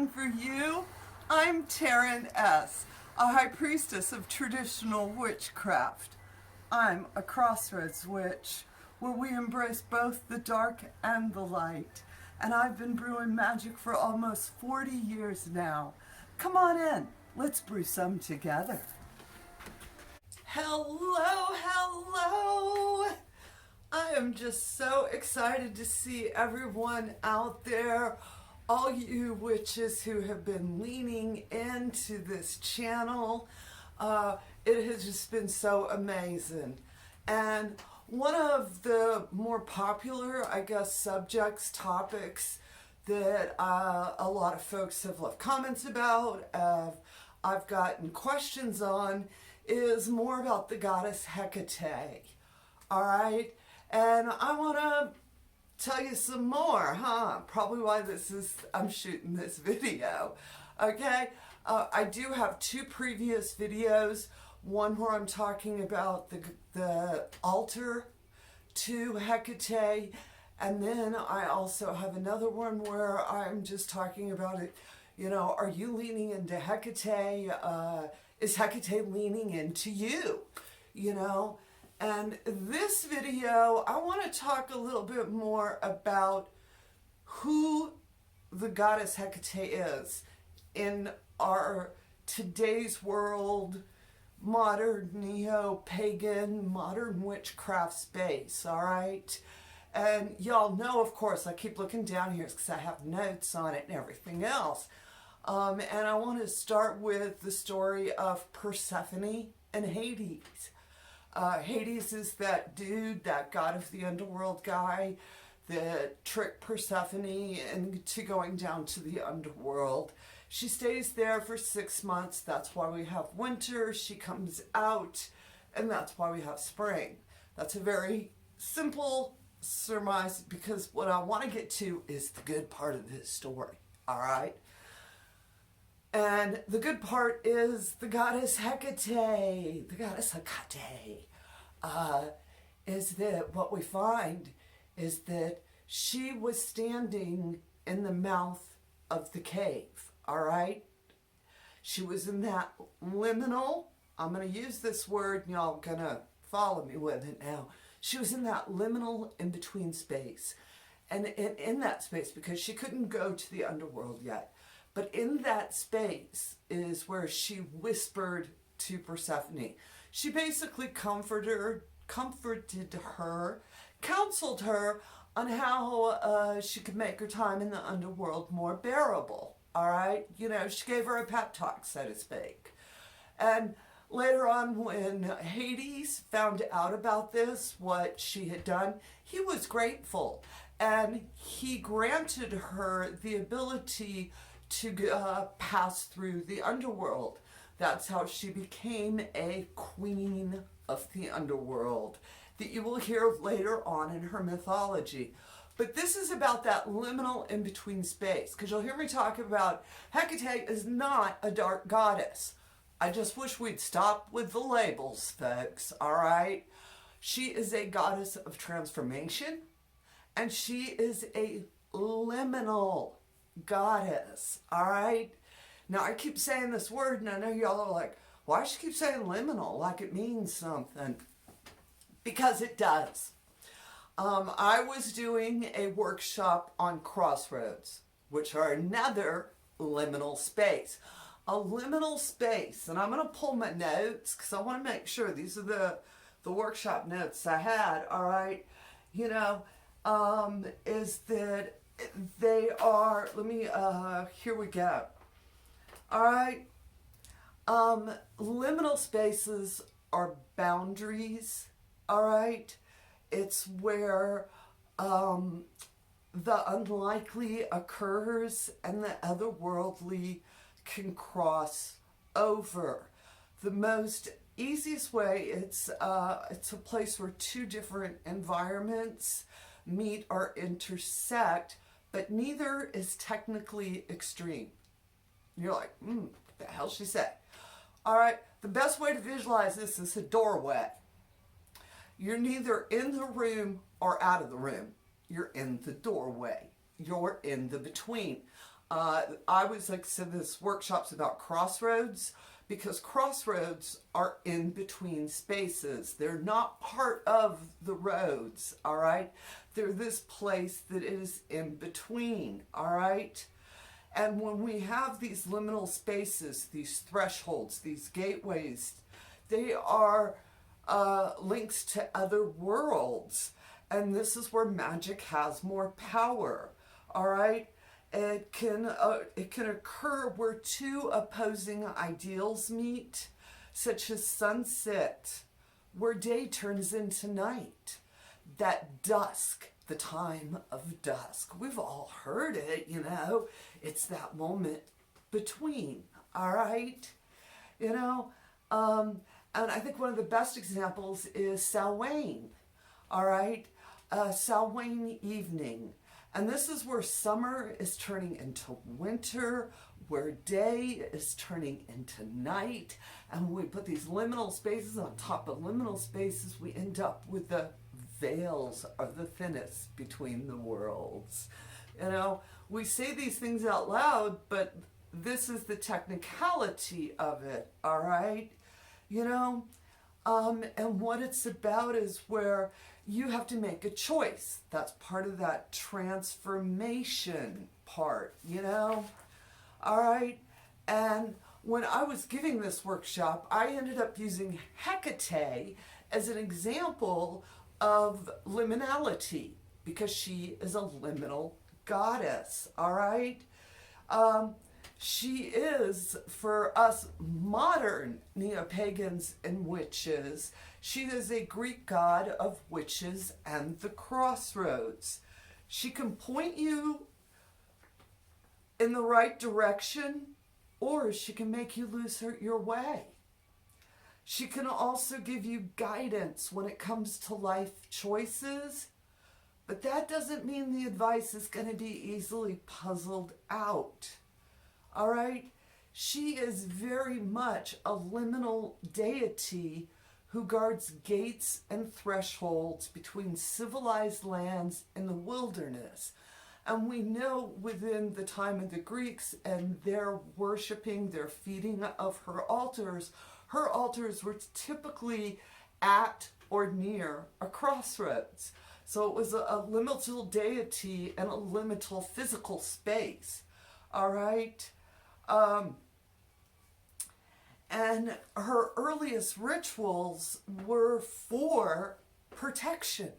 reading for you. I'm Taryn S., a high priestess of traditional witchcraft. I'm a crossroads witch, where we embrace both the dark and the light. And I've been brewing magic for almost 40 years now. Come on in, let's brew some together. Hello, hello! I am just so excited to see everyone out there, all you witches who have been leaning into this channel. It has just been so amazing. And one of the more popular, I guess, subjects, topics that a lot of folks have left comments about, I've gotten questions on, is more about the goddess Hecate. All right? And I want to tell you some more, Probably why I'm shooting this video, okay? I do have two previous videos, one where I'm talking about the altar to Hecate, and then I also have another one where I'm just talking about it, are you leaning into Hecate? Is Hecate leaning into you? And this video, I want to talk a little bit more about who the goddess Hecate is in our today's world, modern neo-pagan, modern witchcraft space, all right? And y'all know, of course, I keep looking down here because I have notes on it and everything else. And I want to start with the story of Persephone and Hades. Hades is that dude, that god of the underworld guy that tricked Persephone into going down to the underworld. She stays there for 6 months. That's why we have winter. She comes out, and that's why we have spring. That's a very simple surmise, because what I want to get to is the good part of this story, all right? And the good part is the goddess Hecate, the goddess Hecate, is that what we find is that she was standing in the mouth of the cave, all right? She was in that liminal, I'm going to use this word and y'all going to follow me with it now. She was in that liminal in-between space. And in that space, because she couldn't go to the underworld yet, but in that space is where she whispered to Persephone. She basically comforted her, counseled her on how she could make her time in the underworld more bearable, all right? She gave her a pep talk, so to speak. And later on, when Hades found out about this, what she had done, he was grateful. And he granted her the ability to pass through the underworld. That's how she became a queen of the underworld that you will hear later on in her mythology. But this is about that liminal in-between space, because you'll hear me talk about Hecate is not a dark goddess. I just wish we'd stop with the labels, folks, all right? She is a goddess of transformation, and she is a liminal goddess, all right? Now, I keep saying this word, and I know y'all are like, why does she keep saying liminal, like it means something? Because it does. I was doing a workshop on crossroads, which are another liminal space. A liminal space, and I'm going to pull my notes because I want to make sure these are the workshop notes I had, all right? Is that they are, here we go. All right. Liminal spaces are boundaries, all right? It's where the unlikely occurs and the otherworldly can cross over. The most easiest way, it's a place where two different environments meet or intersect, but neither is technically extreme. You're like, what the hell she said? All right, the best way to visualize this is a doorway. You're neither in the room or out of the room. You're in the doorway. You're in the between. I was, like I said, this workshop's about crossroads, because crossroads are in between spaces. They're not part of the roads, all right? They're this place that is in between, all right? And when we have these liminal spaces, these thresholds, these gateways, they are links to other worlds. And this is where magic has more power, all right? It can occur where two opposing ideals meet, such as sunset, where day turns into night. That dusk, the time of dusk. We've all heard it, you know. It's that moment between, all right? You know, and I think one of the best examples is Samhain, all right? Samhain evening. And this is where summer is turning into winter, where day is turning into night. And when we put these liminal spaces on top of liminal spaces, we end up with the veils are the thinnest between the worlds. You know, we say these things out loud, but this is the technicality of it, all right? You know, and what it's about is where you have to make a choice. That's part of that transformation part, you know? All right? And when I was giving this workshop, I ended up using Hecate as an example of liminality, because she is a liminal goddess, all right? She is, for us modern neo-pagans and witches, she is a Greek god of witches and the crossroads. She can point you in the right direction, or she can make you lose your way. She can also give you guidance when it comes to life choices, but that doesn't mean the advice is going to be easily puzzled out. All right? She is very much a liminal deity who guards gates and thresholds between civilized lands and the wilderness. And we know within the time of the Greeks and their worshiping, their feeding of her altars were typically at or near a crossroads. So it was a liminal deity and a liminal physical space. All right? And her earliest rituals were for protection.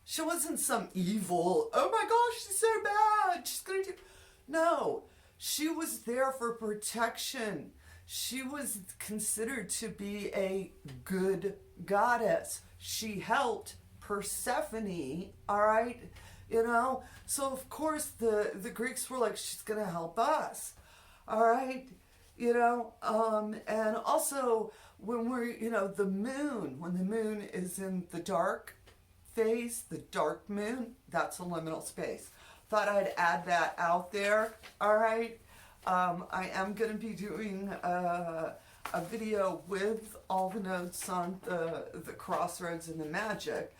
She wasn't some evil, oh my gosh, she's so bad, she's gonna do... No, she was there for protection. She was considered to be a good goddess. She helped Persephone, all right? You know, so of course the Greeks were like, she's gonna help us, all right? You know, and also when we're, you know, when the moon is in the dark phase, the dark moon, that's a liminal space. Thought I'd add that out there, all right? I am going to be doing a video with all the notes on the crossroads and the magic,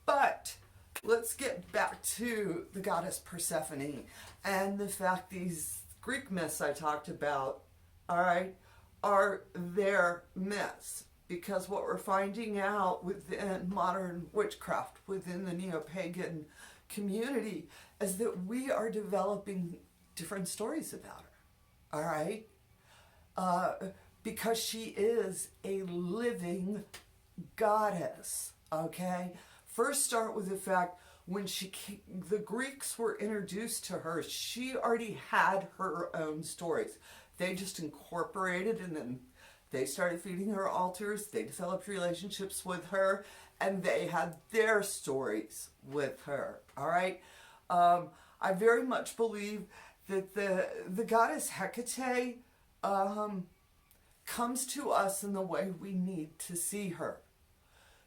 but let's get back to the goddess Persephone and the fact these Greek myths I talked about, all right, are their myths. Because what we're finding out within modern witchcraft, within the neo-pagan community, is that we are developing different stories about her, all right? Because she is a living goddess, okay? First start with the fact when the Greeks were introduced to her, she already had her own stories. They just incorporated, and then they started feeding her altars, they developed relationships with her, and they had their stories with her, all right? I very much believe that the goddess Hecate comes to us in the way we need to see her.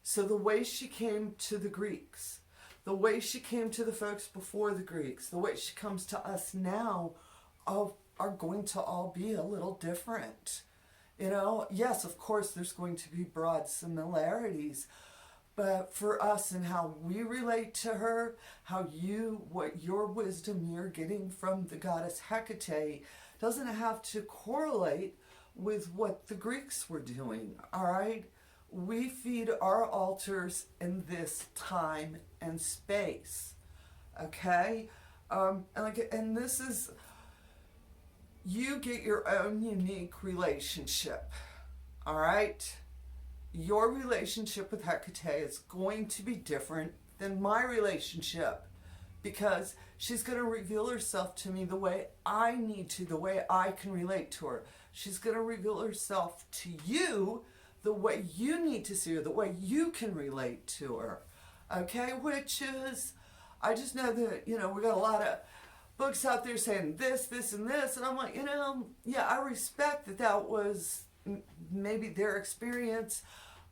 So the way she came to the Greeks, the way she came to the folks before the Greeks, the way she comes to us now are going to all be a little different. You know, yes, of course, there's going to be broad similarities, But for us and how we relate to her, what your wisdom you're getting from the goddess Hecate doesn't have to correlate with what the Greeks were doing, all right? We feed our altars in this time and space, okay? And this is, you get your own unique relationship, all right? Your relationship with Hecate is going to be different than my relationship, because she's going to reveal herself to me the way I need to, the way I can relate to her. She's going to reveal herself to you the way you need to see her, the way you can relate to her. Okay? Which is, I just know that, we got a lot of books out there saying this, this, and this. And I'm like, yeah, I respect that was maybe their experience.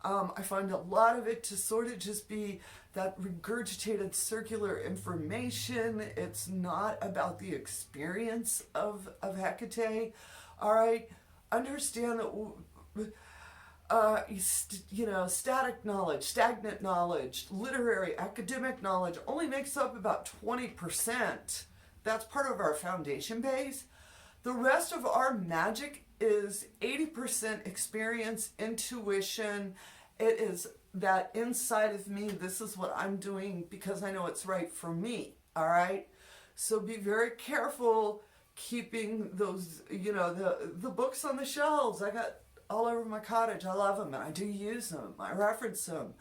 I find a lot of it to sort of just be that regurgitated circular information. It's not about the experience of Hecate. All right, understand that static knowledge, stagnant knowledge, literary, academic knowledge only makes up about 20%. That's part of our foundation base. The rest of our magic is 80% experience, intuition. It is that inside of me, this is what I'm doing because I know it's right for me, all right? So be very careful keeping those, the books on the shelves. I got all over my cottage. I love them, and I do use them. I reference them,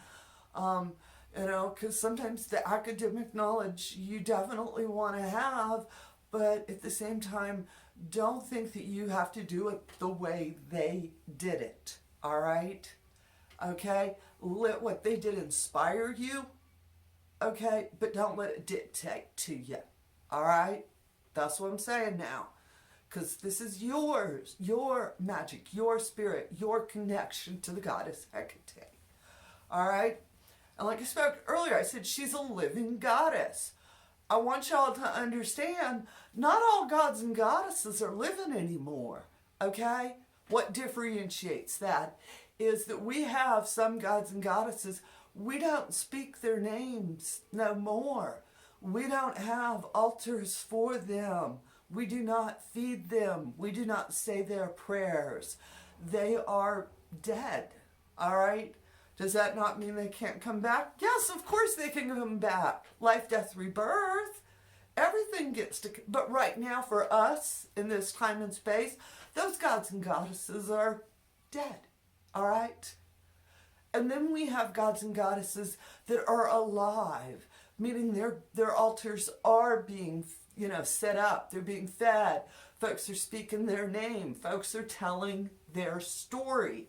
because sometimes the academic knowledge you definitely want to have, but at the same time, don't think that you have to do it the way they did it, all right? Okay? Let what they did inspire you, okay? But don't let it dictate to you, all right? That's what I'm saying now. Because this is yours, your magic, your spirit, your connection to the goddess Hecate, all right? And like I spoke earlier, I said she's a living goddess. I want y'all to understand, not all gods and goddesses are living anymore, okay? What differentiates that is that we have some gods and goddesses, we don't speak their names no more. We don't have altars for them. We do not feed them. We do not say their prayers. They are dead, all right? Does that not mean they can't come back? Yes, of course they can come back. Life, death, rebirth. Everything gets to... But right now, for us, in this time and space, those gods and goddesses are dead. All right? And then we have gods and goddesses that are alive, meaning their altars are being, set up. They're being fed. Folks are speaking their name. Folks are telling their story.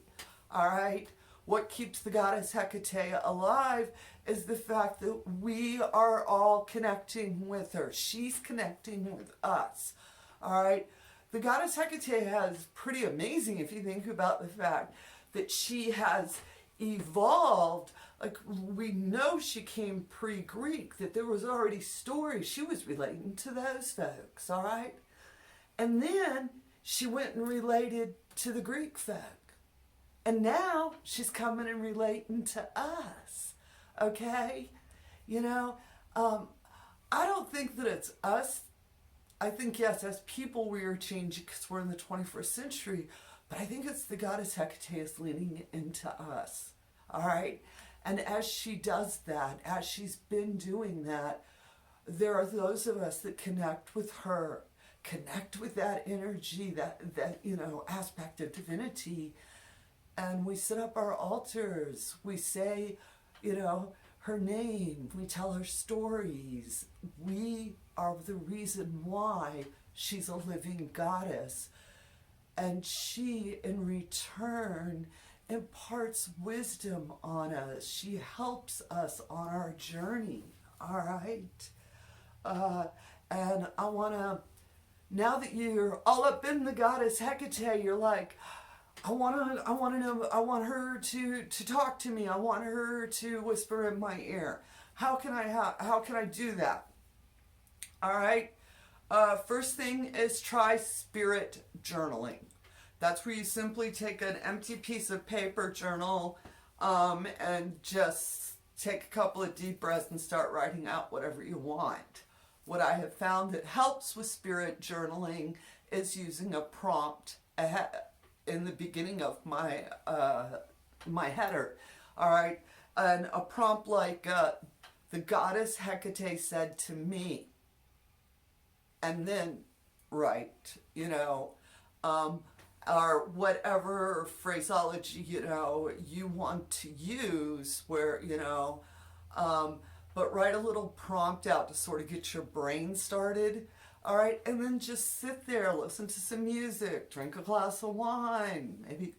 All right? What keeps the goddess Hecate alive is the fact that we are all connecting with her. She's connecting with us. All right? The goddess Hecate has pretty amazing, if you think about the fact that she has evolved. Like, we know she came pre-Greek, that there was already stories. She was relating to those folks, all right? And then she went and related to the Greek folk. And now she's coming and relating to us, okay? I don't think that it's us. I think, yes, as people we are changing because we're in the 21st century, but I think it's the goddess Hecate is leaning into us, all right? And as she does that, as she's been doing that, there are those of us that connect with her, connect with that energy, that aspect of divinity. And we set up our altars. We say, her name. We tell her stories. We are the reason why she's a living goddess. And she, in return, imparts wisdom on us. She helps us on our journey. All right? And I want to, now that you're all up in the goddess Hecate, you're like, I want her to talk to me. I want her to whisper in my ear. How can I do that? All right. First thing is try spirit journaling. That's where you simply take an empty piece of paper journal, and just take a couple of deep breaths and start writing out whatever you want. What I have found that helps with spirit journaling is using a prompt in the beginning of my my header. All right, and a prompt like the goddess Hecate said to me, and then write, you know, or whatever phraseology, you know, you want to use, where, you know, but write a little prompt out to sort of get your brain started. All right, and then just sit there, listen to some music, drink a glass of wine, maybe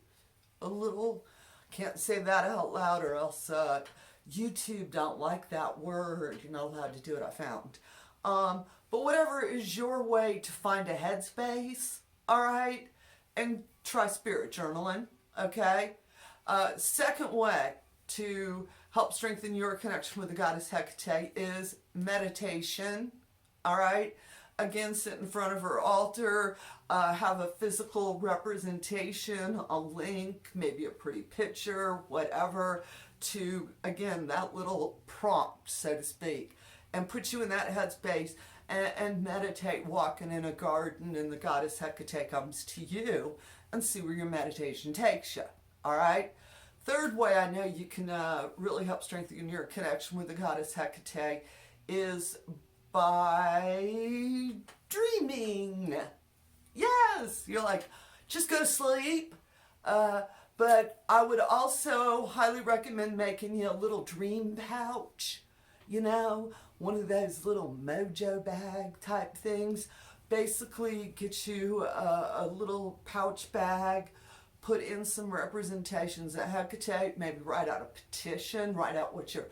a little, can't say that out loud or else YouTube don't like that word. You're not allowed to do it, I found. But whatever is your way to find a headspace, all right, and try spirit journaling, okay? Second way to help strengthen your connection with the goddess Hecate is meditation, all right? Again, sit in front of her altar, have a physical representation, a link, maybe a pretty picture, whatever, to, again, that little prompt, so to speak, and put you in that headspace and meditate walking in a garden and the goddess Hecate comes to you, and see where your meditation takes you, all right? Third way I know you can really help strengthen your connection with the goddess Hecate is by dreaming. Yes, you're like, just go to sleep. But I would also highly recommend making you a little dream pouch, you know, one of those little mojo bag type things. Basically get you a little pouch bag, put in some representations of Hecate, maybe write out a petition, write out what your,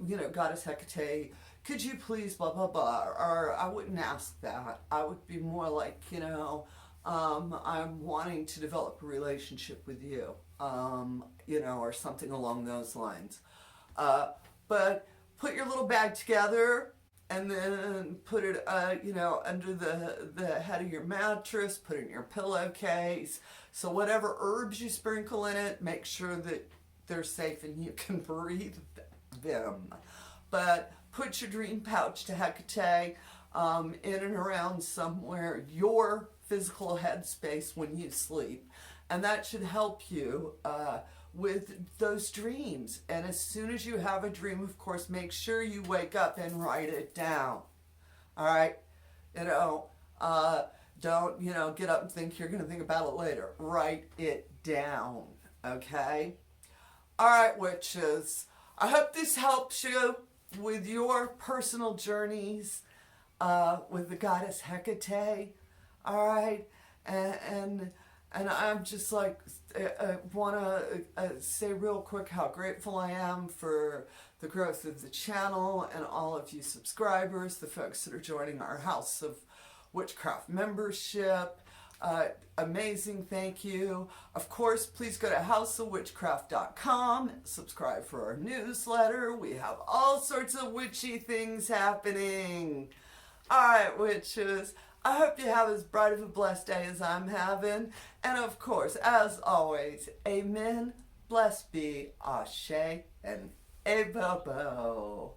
you know, goddess Hecate, could you please blah, blah, blah, or I wouldn't ask that. I would be more like, you know, I'm wanting to develop a relationship with you, you know, or something along those lines. But put your little bag together and then put it, you know, under the head of your mattress, put it in your pillowcase. So whatever herbs you sprinkle in it, make sure that they're safe and you can breathe them. But put your dream pouch to Hecate in and around somewhere, your physical headspace when you sleep. And that should help you with those dreams. And as soon as you have a dream, of course, make sure you wake up and write it down. All right? You know, don't, you know, get up and think you're going to think about it later. Write it down. Okay? All right, witches. I hope this helps you with your personal journeys with the goddess Hecate. All right? And I'm just like, I want to say real quick how grateful I am for the growth of the channel and all of you subscribers, the folks that are joining our House of Witchcraft membership. Amazing, thank you. Of course, please go to houseofwitchcraft.com, subscribe for our newsletter. We have all sorts of witchy things happening. All right, witches. I hope you have as bright of a blessed day as I'm having. And of course, as always, amen, blessed be, ashe, and ebobo.